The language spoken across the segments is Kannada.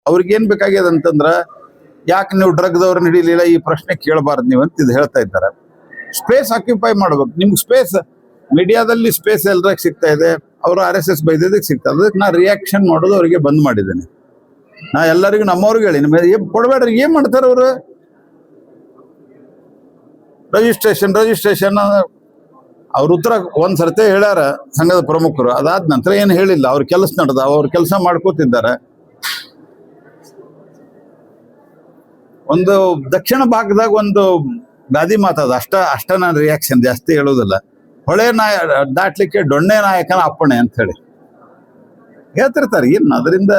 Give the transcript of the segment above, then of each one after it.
ಅವ್ರಿಗೇನು ಬೇಕಾಗ್ಯದ ಅಂತಂದ್ರೆ ಯಾಕೆ ನೀವು ಡ್ರಗ್ದವ್ರನ್ನ ಹಿಡಿಲಿಲ್ಲ ಈ ಪ್ರಶ್ನೆ ಕೇಳಬಾರ್ದು ನೀವು ಅಂತ ಇದು ಹೇಳ್ತಾ ಇದ್ದಾರೆ. ಸ್ಪೇಸ್ ಆಕ್ಯುಪೈ ಮಾಡ್ಬೇಕು. ನಿಮ್ಗೆ ಸ್ಪೇಸ್ ಮೀಡಿಯಾದಲ್ಲಿ ಸ್ಪೇಸ್ ಎಲ್ಲರಿಗೆ ಸಿಗ್ತಾ ಇದೆ, ಅವರು RSS ಬೈದಿದ್ದಕ್ಕೆ ಸಿಗ್ತಾ ಇದೆ. ಅದಕ್ಕೆ ನಾ ರಿಯಾಕ್ಷನ್ ಮಾಡೋದು ಅವರಿಗೆ ಬಂದ್ ಮಾಡಿದ್ದೇನೆ. ನಾ ಎಲ್ಲರಿಗೂ ನಮ್ಮವ್ರಿಗೆ ಹೇಳಿ ಕೊಡಬೇಡ್ರಿ. ಏನ್ ಮಾಡ್ತಾರೆ ಅವರು? ರಿಜಿಸ್ಟ್ರೇಷನ್ ಅವ್ರ ಉತ್ತರ ಒಂದ್ಸರ್ತಿ ಹೇಳ್ಯಾರ ಸಂಘದ ಪ್ರಮುಖರು. ಅದಾದ ನಂತರ ಏನು ಹೇಳಿಲ್ಲ. ಅವ್ರ ಕೆಲಸ ನಡೆದ, ಅವ್ರ ಕೆಲಸ ಮಾಡ್ಕೋತಿದ್ದಾರೆ. ಒಂದು ದಕ್ಷಿಣ ಭಾಗದಾಗ ಒಂದು ಗಾದಿ ಮಾತದ, ಅಷ್ಟ ನನ್ನ ರಿಯಾಕ್ಷನ್ ಜಾಸ್ತಿ ಹೇಳೋದಿಲ್ಲ. ಹೊಳೆ ದಾಟ್ಲಿಕ್ಕೆ ಡೊಣ್ಣೆ ನಾಯಕನ ಅಪ್ಪಣೆ ಅಂತ ಹೇಳಿ ಹೇಳ್ತಿರ್ತಾರೆ. ಏನ್ ಅದರಿಂದ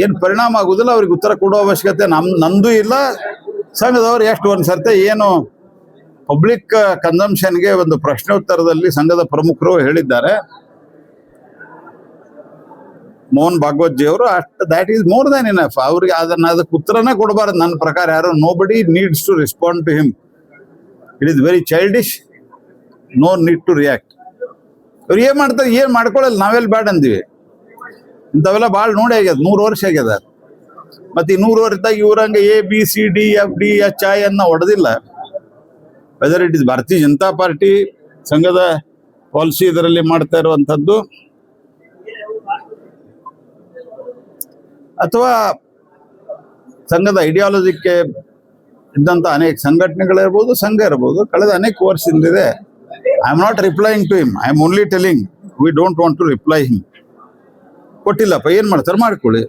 ಏನ್ ಪರಿಣಾಮ ಆಗುದಿಲ್ಲ. ಅವ್ರಿಗೆ ಉತ್ತರ ಕೊಡೋ ಅವಶ್ಯಕತೆ ನಂದು ಇಲ್ಲ. ಸಂಘದವ್ರು ಎಷ್ಟು ಒಂದ್ಸರ್ತಿ ಏನು ಪಬ್ಲಿಕ್ ಕನ್ಸಂಪ್ಷನ್ಗೆ ಒಂದು ಪ್ರಶ್ನೋತ್ತರದಲ್ಲಿ ಸಂಘದ ಪ್ರಮುಖರು ಹೇಳಿದ್ದಾರೆ. ಮೋಹನ್ ಭಾಗವತ್ ಜಿ ಅವರು that is more than enough. ಅವ್ರಿಗೆ ಅದಕ್ಕೆ ಉತ್ತರನೇ ಕೊಡಬಾರ್ದು ನನ್ನ ಪ್ರಕಾರ. ಯಾರು nobody needs to respond to him. It is very childish. No need to react. ಅವ್ರು ಏನ್ ಮಾಡ್ತಾರೆ? ಏನ್ ಮಾಡ್ಕೊಳ್ಳಲ್ಲ. ನಾವೆಲ್ಲ ಬ್ಯಾಡ್ ಅಂದಿವಿ. ಇಂಥವೆಲ್ಲ ಭಾಳ ನೋಡಿ ಆಗ್ಯದ. 100 ವರ್ಷ ಆಗ್ಯದ. ಮತ್ತೆ ಈ 100 ವರ್ಷದಾಗ ಇವ್ರಂಗೆ ABCDFDHI ಅನ್ನ ಹೊಡೆದಿಲ್ಲ. ವೆದರ್ ಇಟ್ ಇಸ್ ಭಾರತೀಯ ಜನತಾ ಪಾರ್ಟಿ ಸಂಘದ ಪಾಲಿಸಿ ಇದರಲ್ಲಿ ಮಾಡ್ತಾ ಇರುವಂಥದ್ದು ಅಥವಾ ಸಂಘದ ಐಡಿಯಾಲಜಿಕ್ಕೆ ಇದ್ದಂಥ ಅನೇಕ ಸಂಘಟನೆಗಳಿರ್ಬೋದು, ಸಂಘ ಇರ್ಬೋದು, ಕಳೆದ ಅನೇಕ ವರ್ಷದಿಂದಿದೆ. I am not replying to him. I am only telling we don't want to reply him. ಕೊಟ್ಟಿಲ್ಲಪ್ಪ, ಏನ್ ಮಾಡ್ತಾರೆ ಮಾಡ್ಕೊಳ್ಳಿ.